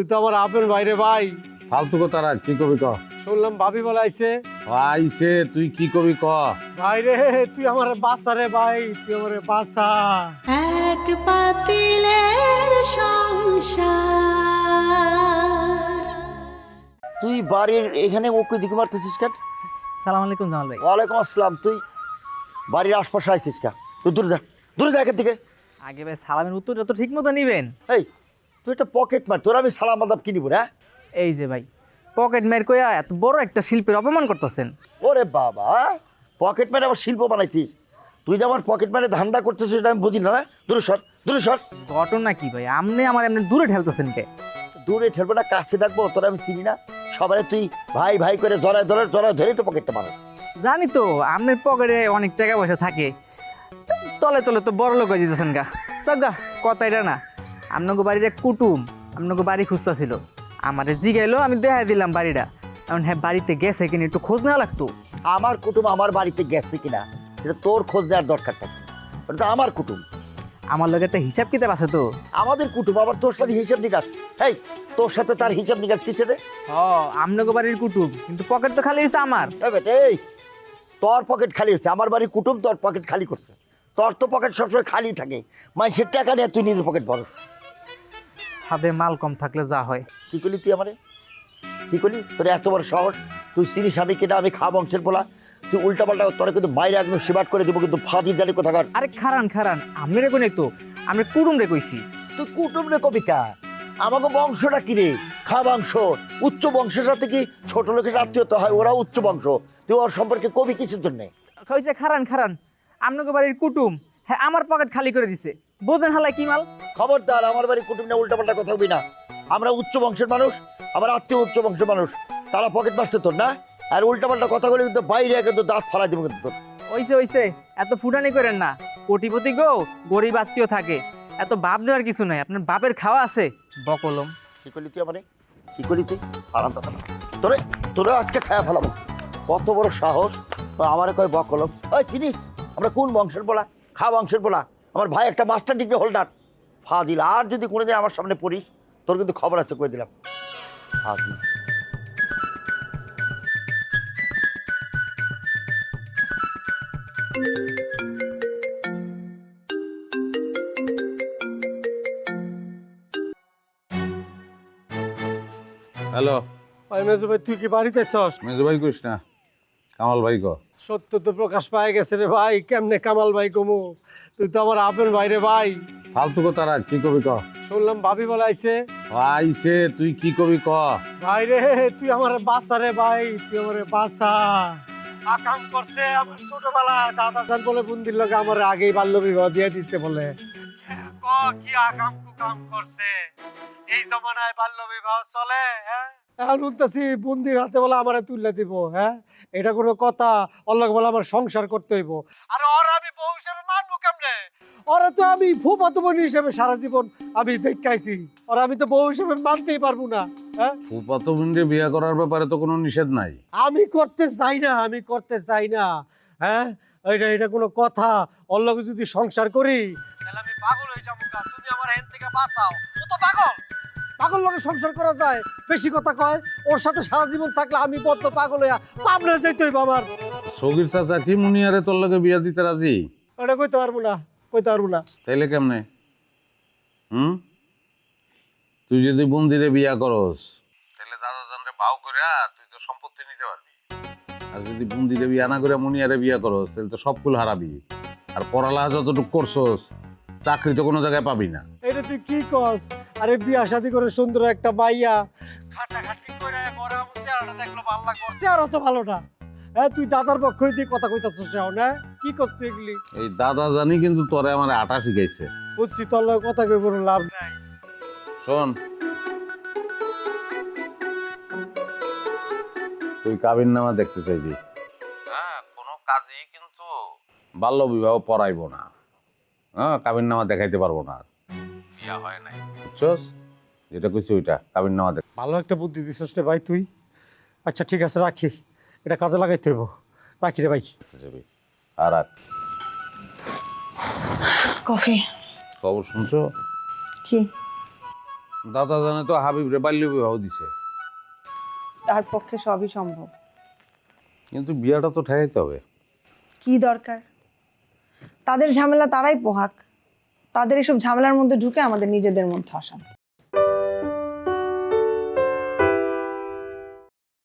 তুই তো আমার আপন ভাইরে ভাই। ফালতু কথা রাখ, কি কবি ক। শুনলাম ভাবি বলাইছে। আইছে, তুই কি কবি ক। ভাই রে, তুই আমার বাচ্চা রে ভাই, তুই আমার বাচ্চা। এক পাতিলের সংসার। তুই বাড়ির এখানে ওকে দিকে মারতেছিস কেন? সালাম আলাইকুম জামাল ভাই। ওয়ালাইকুম আসসালাম। তুই বাড়ির আশপাশে আইছিস কেন? তুই দূরে যা এখান থেকে। আগে ভাই সালামের উত্তরটা তো ঠিক মতো নিবেন। এই তুই একটা পকেট মার, তোর আমি সালাম আদাব কি নিব না? এই যে ভাই পকেট মার কইয়া এত বড় একটা শিল্পের অপমান করতেছেন। ওরে বাবা, পকেট মারে আবার শিল্প বানাইছিস? তুই যে আমার পকেট মারে ধান্দা করতেছিস এটা আমি বুঝি না। দূরে সর, দূরে সর। ঘটনা কি ভাই, আপনি আমার এমনি দূরে ঠেলতেছেন কে? দূরে ঠেলবো না, কাছে ডাকবো? তোর আমি চিনি না? সবাই তুই ভাই ভাই করে জড়ায় ধরে তো পকেটটা মারো। জানি তো আপনার পকেটে অনেক টাকা পয়সা থাকে, তলে তলে তো বড় লোক হয়ে যেতেছেন গা। তো গা কথা এটা না, আপনাকে বাড়ির এক কুটুম আপনাকে বাড়ি খুঁজতেছিল, আমারে জিগাইলো, আমি দেখাই দিলাম বাড়িটা। এখন হ্যাঁ বাড়িতে গেছে কিনা একটু খোঁজ না লাগতো। আমার কুটুম আমার বাড়িতে গেছে কিনা এটা তোর খোঁজ দেওয়ার দরকারটা কি? ওটা তো আমার কুটুম। আমার লোক একটা হিসাব কিতাব আছে তো। আমাদের কুটুম আবার তোর সাথে হিসাব নিকাশ? এই তোর সাথে তার হিসাব নিকাশ কিসে রে? ও আপনাকে বাড়ির কুটুম, কিন্তু পকেট তো খালি হয়েছে আমার। এই বেটা, এই তোর পকেট খালি হচ্ছে, আমার বাড়ির কুটুম তোর পকেট খালি করছে। তোর তো পকেট সবসময় খালি থাকে, মানুষের টাকা নিয়ে তুই নিজের পকেট ভর। হাতে মাল কম থাকলে যা হয়। কি করলি তুই আমারে? কি করলি? তোর এত বড় সাহস! তুই চিনিস আমি কেনা? আমি খা বংশের পোলা। তুই উল্টা পাল্টা, তোরা কিন্তু বাইরে একদম সিবাট করে দিব, কিন্তু ফাঁদি জানি কোথাকার। আরে খারান খারান, আমি রে কোনে তো আমি কুটুম রে কইছি। তুই কুটুম রে কবিতা? আমাকে বংশটা কি রে? খা বংশ, উচ্চ বংশের সাথে কি ছোট লোকের আত্মীয়তা হয়? ওরা উচ্চ বংশ, তুই ওর সম্পর্কে কবি কিছুর জন্যে? কইছে খারান খারান, আপনাকে বাড়ির কুটুম, হ্যাঁ আমার পকেট খালি করে দিছে। বোঝেন হালাই কি মাল? খবরদার আমার বাড়ির কুটুম না উল্টা পাল্টা কথা হবি না। আমরা উচ্চ বংশের মানুষ, আমার আত্মীয় উচ্চ বংশের মানুষ, তারা পকেট মারছে তোর না? আর উল্টা পাল্টা কথা বলে কিন্তু বাইরে কিন্তু দাঁত ফালাই দেবো কিন্তু তোর। ওইছে ওইছে, এত ফুটানি করেন না। কোটিপতি গো গরিব আত্মীয় থাকে, এত বাপ দেওয়ার কিছু নাই। আপনার বাপের খাওয়া আছে বকলম। কি করলি তুই আমারে? কি করলি তুই? আরাম কথা না তোরে, তোরে আজকে খায়া ফেলাবো। কত বড় সাহস আমারে কয় বকলম! ওই চিনিস আমরা কোন বংশের বলা? খা বংশের বলা। আমার ভাই একটা মাস্টার ডিগ্রি হোল্ডার। ফাজিল! আর যদি কোনোদিন আমার সামনে পড়িস তোর কিন্তু খবর আছে, কয়ে দিলাম। ফাজিল! হ্যালো, ভাই মেজো ভাই, তুই কি বাড়িতে আছস? মেজো ভাই কইস না, কামাল ভাই ক। সত্য তো প্রকাশ পায় গেছে রে ভাই, কেমনে কামাল ভাই কমু? তুই তো আমার আপন ভাই রে ভাই। ফালতু কথা রাখ, কি কবি ক। শুনলাম ভাবি বলাইছে। আইছে, তুই কি কবি ক। ভাই রে, তুই আমার বাচ্চা রে ভাই, তুই আমার বাচ্চা। আকাম করছে আমার ছোটবেলা, দাদা জান বলে বন্দির লগে আমার আগেই বাল্য বিবাহ দিয়ে দিছে বলে। ক কি আকাম কুকাম করছে? এই জমানায় বাল্য বিবাহ চলে? হ্যাঁ, এখন উঠতেছি বন্দির হাতে বলে আমারে তুলে দিব। হ্যাঁ, এটা কোনো কথা? অল্লাহ বলে আমার সংসার করতে হইব। আর ওর আমি বউ হিসেবে মানবো কেমনে? ওরা তো আমি ফুফাতো বোন হিসেবে সারা জীবন আমি দেখাইছি, আর আমি তো বউ হিসেবে মানতেই পারবো না। হ্যাঁ, ফুফাতো বোনকে বিয়ে করার ব্যাপারে তো কোনো নিষেধ নাই। আমি করতে চাই না, আমি করতে চাই না। হ্যাঁ, এটা কোনো কথা? ওর লগে যদি সংসার করি তাহলে আমি পাগল হয়ে যাবো। তুমি আমার হ্যান্ড থেকে বাঁচাও। ও তো পাগল, পাগল লগে সংসার করা যায়? বেশি কথা কয়। ওর সাথে সারা জীবন থাকলে আমি বদ্ধ পাগল হইয়া পাবনা যাইতে হইব আমার। সগির চাচা কি মুনিয়ারে তোর লগে বিয়া দিতে রাজি? ওটা কইতে পারবো না, কইতে পারবো না। তাইলে কেমনে? তুই যদি বন্দিরে বিয়া করস তাহলে দাদা জানরে বাউ করে তুই তো সম্পত্তি নিতে পারবি। আর যদি বন্দিরে বিয়া না করে মুনিয়ারে বিয়া করস তাহলে তো সবকুল হারাবি। আর পড়ালেখা যতটুকু করছস চাকরি তো কোনো জায়গায় পাবি না। এটা তুই কি কস? আরে বিয়া শাদী করে সুন্দর একটা মাইয়া খাটাখাটি করে গড়া মুছে আর দেখলো ভালো লাগছে, আর অত ভালো না। হ্যাঁ, তুই দাদার পক্ষ দিয়ে কথা কইতাছিস না? কি করছিস এগুলি? এই দাদা জানি কিন্তু তোরে আমার আটা শিখাইছে। বুঝছি, তোর লগে কথা কই কোনো লাভ নাই। শোন, তুই কাবিন নামা দেখতে চাইবি? হ্যাঁ, কোনো কাজই কিন্তু বাল্য বিবাহ পড়াইবো না। হ্যাঁ, কাবিন নামা দেখাইতে পারবো না। বিয়া হয় নাই, বুঝছস? যেটা কইছি ওইটা কাবিন নামা দেখ। ভালো একটা বুদ্ধি দিছিস রে ভাই তুই। আচ্ছা ঠিক আছে, রাখি, এটা কাজে লাগাইতে হইব। রাখি রে ভাই। যাবি আর রাখ। কফি। খবর শুনছো? কি? দাদা জানে তো হাবিবরে বাল্য বিবাহ দিছে, তার পক্ষে সবই সম্ভব। কিন্তু বিয়াটা তো ঠেকাইতে হবে। কি দরকার? তাদের ঝামেলা তারাই পোহাক, তাদের এসব ঝামেলার মধ্যে ঢুকে আমাদের নিজেদের মধ্যে অশান্তি।